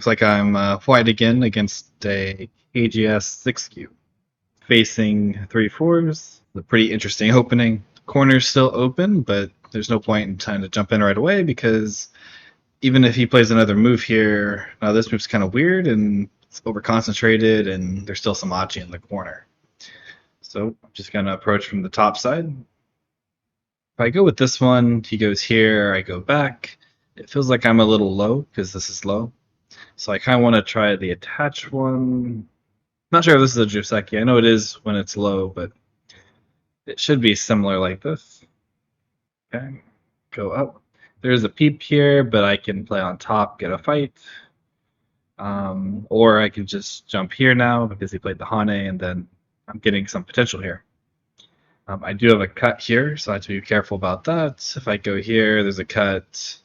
Looks like I'm white again against a KGS 6Q. Facing 3/4s. A pretty interesting opening. Corner's still open, but there's no point in trying to jump in right away because even if he plays another move here, now this move's kind of weird and it's over concentrated and there's still some achi in the corner. So I'm just going to approach from the top side. If I go with this one, he goes here, I go back. It feels like I'm a little low because this is low. So I kind of want to try the attach one. Not sure if this is a Joseki. I know it is when it's low, but it should be similar like this. Okay, go up. There's a peep here, but I can play on top, get a fight. Or I can just jump here now because he played the Hane, and then I'm getting some potential here. I do have a cut here, so I have to be careful about that. If I go here, there's a cut.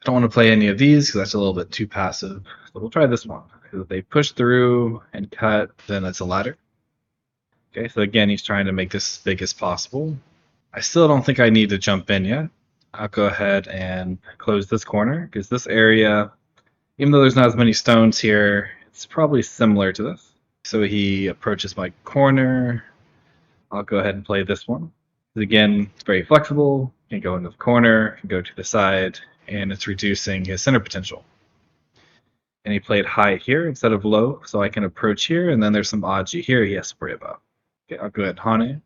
I don't want to play any of these because that's a little bit too passive. So we'll try this one. If they push through and cut, then it's a ladder. Okay, so again, he's trying to make this as big as possible. I still don't think I need to jump in yet. I'll go ahead and close this corner because this area, even though there's not as many stones here, it's probably similar to this. So he approaches my corner. I'll go ahead and play this one. Again, it's very flexible. Can go into the corner, can go to the side, and it's reducing his center potential. And he played high here instead of low, so I can approach here, and then there's some achi here he has to worry about. Okay, I'll go ahead and Hane.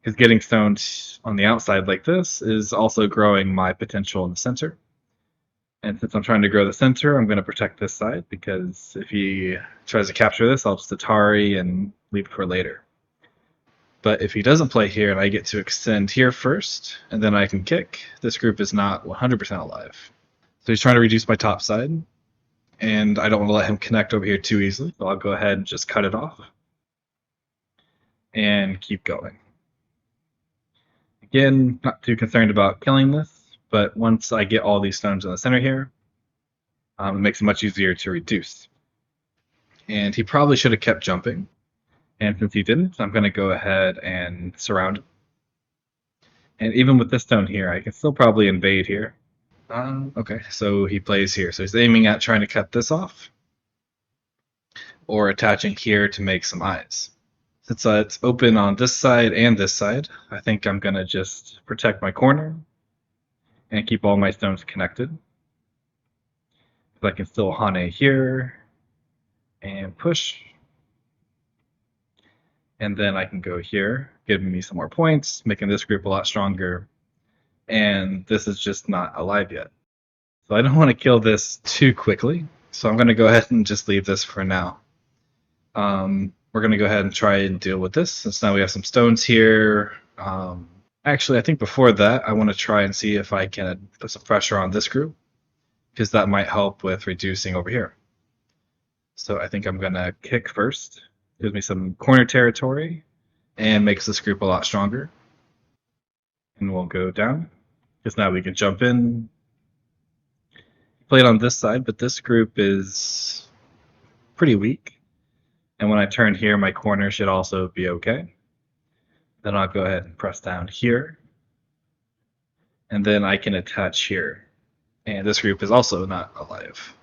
Because getting stoned on the outside like this is also growing my potential in the center. And since I'm trying to grow the center, I'm going to protect this side, because if he tries to capture this, I'll just Atari and leave it for later. But if he doesn't play here and I get to extend here first, and then I can kick, this group is not 100% alive. So he's trying to reduce my top side, and I don't want to let him connect over here too easily, so I'll go ahead and just cut it off and keep going. Again, not too concerned about killing this, but once I get all these stones in the center here, it makes it much easier to reduce. And he probably should have kept jumping. And since he didn't, I'm going to go ahead and surround him. And even with this stone here, I can still probably invade here. Okay, so he plays here. So he's aiming at trying to cut this off, or attaching here to make some eyes. Since it's open on this side and this side, I think I'm going to just protect my corner and keep all my stones connected. So I can still Hane here and push. And then I can go here, giving me some more points, making this group a lot stronger. And this is just not alive yet. So I don't want to kill this too quickly. So I'm going to go ahead and just leave this for now. We're going to go ahead and try and deal with this, since now we have some stones here. Actually, I think before that, I want to try and see if I can put some pressure on this group, because that might help with reducing over here. So I think I'm going to kick first. Gives me some corner territory and makes this group a lot stronger. And we'll go down, because now we can jump in. Play it on this side, but this group is pretty weak. And when I turn here, my corner should also be okay. Then I'll go ahead and press down here. And then I can attach here. And this group is also not alive.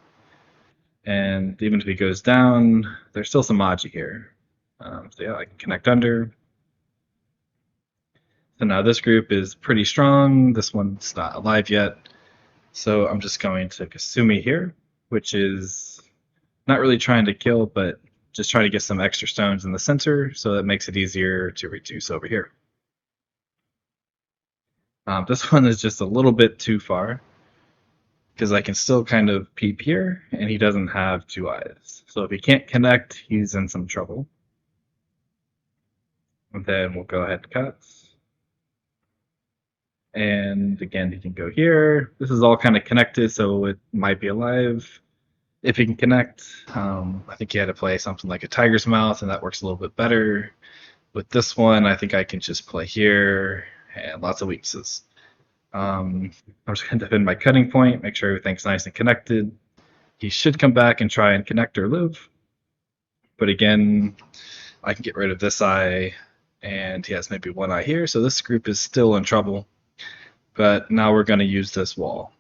And even if he goes down, there's still some achi here. So yeah, I can connect under. So now this group is pretty strong. This one's not alive yet. So I'm just going to Kasumi here, which is not really trying to kill, but just trying to get some extra stones in the center, so that makes it easier to reduce over here. This one is just a little bit too far, because I can still kind of peep here, and he doesn't have two eyes. So if he can't connect, he's in some trouble. And then we'll go ahead and cut. And again, he can go here. This is all kind of connected, so it might be alive if he can connect. I think he had to play something like a tiger's mouth, and that works a little bit better. With this one, I think I can just play here, and lots of weaknesses. I'm just going to defend my cutting point, make sure everything's nice and connected. He should come back and try and connect or live. But again, I can get rid of this eye, and he has maybe one eye here, so this group is still in trouble. But now we're going to use this wall.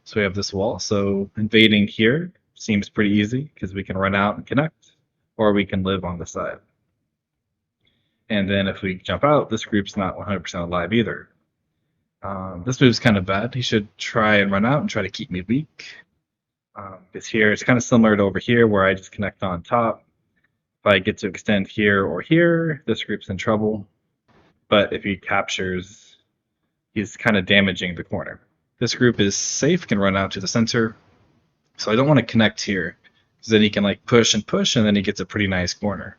So we have this wall, so invading here seems pretty easy because we can run out and connect, or we can live on the side. And then if we jump out, this group's not 100% alive either. This move's kind of bad. He should try and run out and try to keep me weak. Because here, it's kind of similar to over here where I just connect on top. If I get to extend here or here, this group's in trouble. But if he captures, he's kind of damaging the corner. This group is safe, can run out to the center. So I don't want to connect here, because then he can like push, and then he gets a pretty nice corner.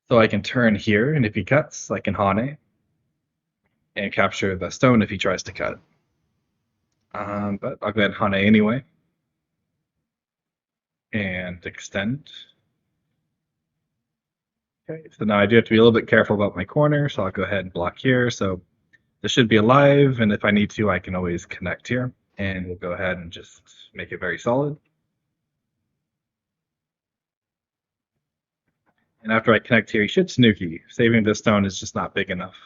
So I can turn here, and if he cuts, I can Hane and capture the stone if he tries to cut. But I'll go ahead and Hane anyway. And extend. Okay, so now I do have to be a little bit careful about my corner, so I'll go ahead and block here. So this should be alive, and if I need to, I can always connect here. And we'll go ahead and just make it very solid. And after I connect here, he should Snooki. Saving this stone is just not big enough.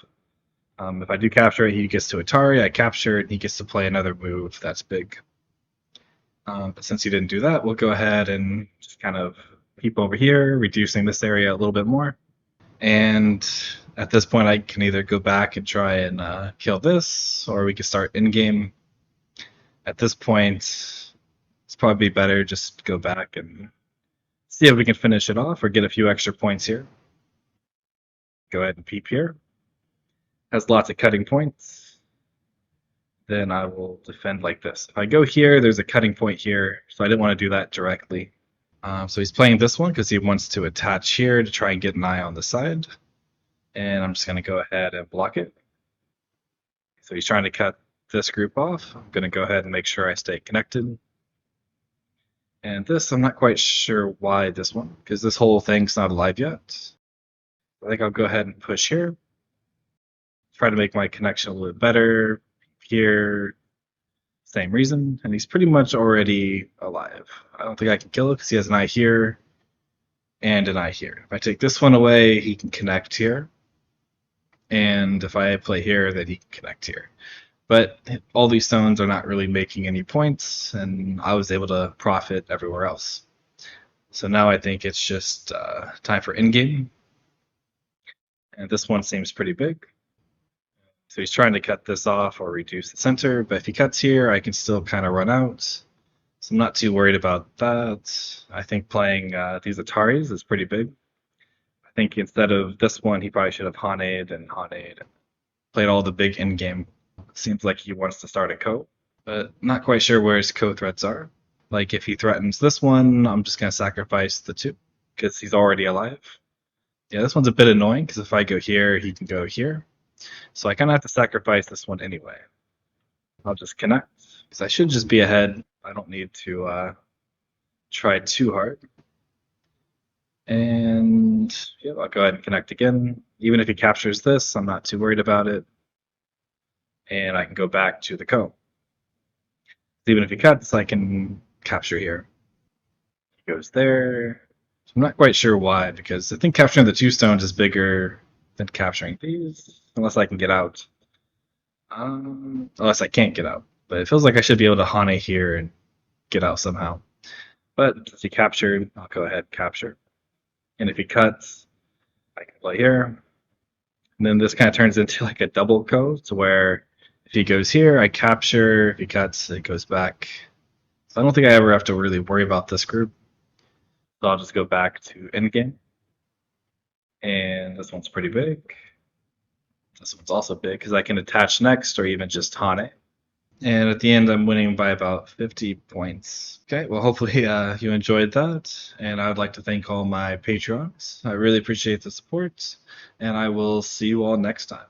If I do capture it, he gets to Atari, I capture it, and he gets to play another move that's big. But since he didn't do that, we'll go ahead and just kind of peep over here, reducing this area a little bit more. And at this point, I can either go back and try and kill this, or we can start in-game. At this point, it's probably better just go back and see if we can finish it off or get a few extra points here. Go ahead and peep here. Has lots of cutting points. Then I will defend like this. If I go here, there's a cutting point here, so I didn't want to do that directly. So he's playing this one because he wants to attach here to try and get an eye on the side. And I'm just going to go ahead and block it. So he's trying to cut this group off. I'm going to go ahead and make sure I stay connected. And this, I'm not quite sure why this one, because this whole thing's not alive yet. I think I'll go ahead and push here. Try to make my connection a little bit better. Here, same reason, and he's pretty much already alive. I don't think I can kill it because he has an eye here and an eye here. If I take this one away, he can connect here. And if I play here, then he can connect here. But all these stones are not really making any points, and I was able to profit everywhere else. So now I think it's just time for in-game. And this one seems pretty big. So he's trying to cut this off or reduce the center, but if he cuts here, I can still kind of run out. So I'm not too worried about that. I think playing these Ataris is pretty big. I think instead of this one, he probably should have Hane'd and played all the big in-game. Seems like he wants to start a Ko, but not quite sure where his Ko threats are. Like if he threatens this one, I'm just going to sacrifice the two because he's already alive. Yeah, this one's a bit annoying because if I go here, he can go here. So I kind of have to sacrifice this one anyway. I'll just connect, because I should just be ahead. I don't need to try too hard. And yeah, I'll go ahead and connect again. Even if he captures this, I'm not too worried about it. And I can go back to the Ko. Even if he cuts, I can capture here. He goes there. So I'm not quite sure why, because I think capturing the two stones is bigger than capturing these. Unless I can get out. Unless I can't get out. But it feels like I should be able to Hane here and get out somehow. But since he captured, I'll go ahead and capture. And if he cuts, I can play here. And then this kind of turns into like a double Ko, to where if he goes here, I capture. If he cuts, it goes back. So I don't think I ever have to really worry about this group. So I'll just go back to endgame. And this one's pretty big. This one's also big because I can attach next or even just Hane. And at the end, I'm winning by about 50 points. Okay, well, hopefully you enjoyed that. And I would like to thank all my Patreons. I really appreciate the support. And I will see you all next time.